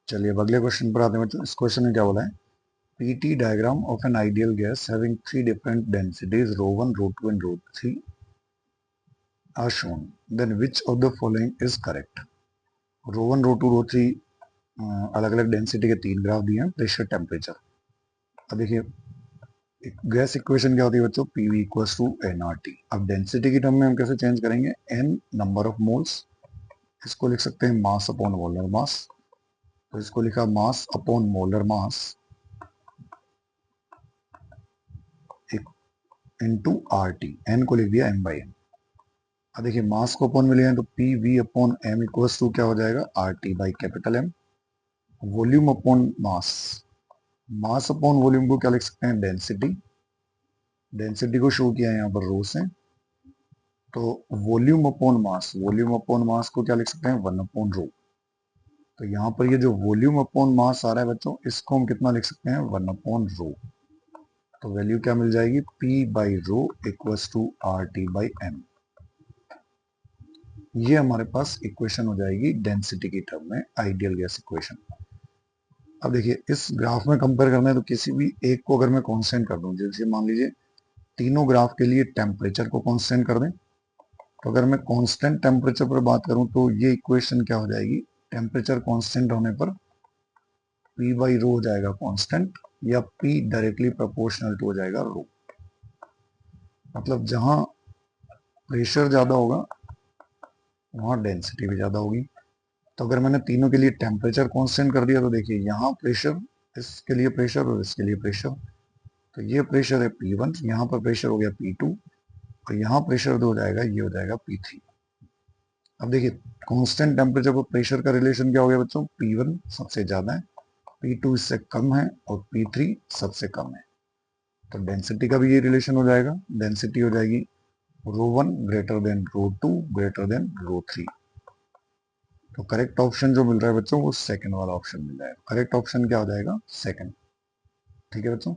चलिए अब अगले क्वेश्चन पर आते हैं बच्चों। इस क्वेश्चन में क्या बोला है, PT diagram of an ideal gas having three different densities rho 1 rho 2 and rho 3 are shown, then which of the following is correct. Rho 1 rho 2 rho 3 अलग अलग डेंसिटी के तीन ग्राफ दिए हैं, प्रेशर टेम्परेचर। अब देखिए गैस इक्वेशन क्या होती है बच्चों, पीवी इक्वल्स टू एनआरटी। अब डेंसिटी की टर्म में हम कैसे चेंज करेंगे, एन नंबर ऑफ मोल्स, इसको लिख सकते हैं मास अपॉन मोलर मास। तो इसको लिखा mass upon molar mass into R T, N को लिख दिया एम बाई एन। अब देखिए मास को अपॉन में लिया है तो P V upon M equals to क्या हो जाएगा, R T by capital M. Volume upon mass, mass upon volume को क्या लिख सकते हैं, डेंसिटी। डेंसिटी को शो किया है यहाँ पर रो से, तो वॉल्यूम अपॉन मास, वॉल्यूम अपॉन मास को क्या लिख सकते हैं, वन अपॉन रो। तो यहाँ पर ये जो वॉल्यूम अपॉन मास आ रहा है बच्चों, इसको हम कितना लिख सकते हैं, वन अपॉन रो। तो वैल्यू क्या मिल जाएगी, P by rho equals to R T by M. ये हमारे पास इक्वेशन हो जाएगी डेंसिटी की टर्म में, आइडियल गैस इक्वेशन। अब देखिए इस ग्राफ में कंपेयर करना है तो किसी भी एक को अगर मैं कांस्टेंट कर दूं, जैसे मान लीजिए तीनों ग्राफ के लिए टेम्परेचर को कांस्टेंट कर दें, तो अगर मैं कांस्टेंट टेम्परेचर पर बात करूं तो ये इक्वेशन क्या हो जाएगी, टेम्परेचर कांस्टेंट होने पर P बाई रो हो जाएगा कांस्टेंट, या P डायरेक्टली प्रोपोर्शनल टू हो जाएगा रो। मतलब जहां प्रेशर ज्यादा होगा वहां डेंसिटी भी ज्यादा होगी। तो अगर मैंने तीनों के लिए टेम्परेचर कांस्टेंट कर दिया तो देखिए यहाँ प्रेशर, इसके लिए प्रेशर और इसके लिए प्रेशर, तो ये प्रेशर है P1, यहाँ पर प्रेशर हो गया P2, और यहाँ प्रेशर जो हो जाएगा ये हो जाएगा P3। अब देखिए कांस्टेंट टेम्परेचर पर प्रेशर का रिलेशन क्या हो गया बच्चों, P1 सबसे ज्यादा है, P2 इससे कम है और P3 सबसे कम है। तो डेंसिटी का भी ये रिलेशन हो जाएगा, डेंसिटी हो जाएगी रो 1 ग्रेटर देन रो 2 ग्रेटर देन रो 3। तो करेक्ट ऑप्शन जो मिल रहा है बच्चों वो सेकंड वाला ऑप्शन मिल जाएगा। करेक्ट ऑप्शन क्या हो जाएगा, सेकंड। ठीक है बच्चों।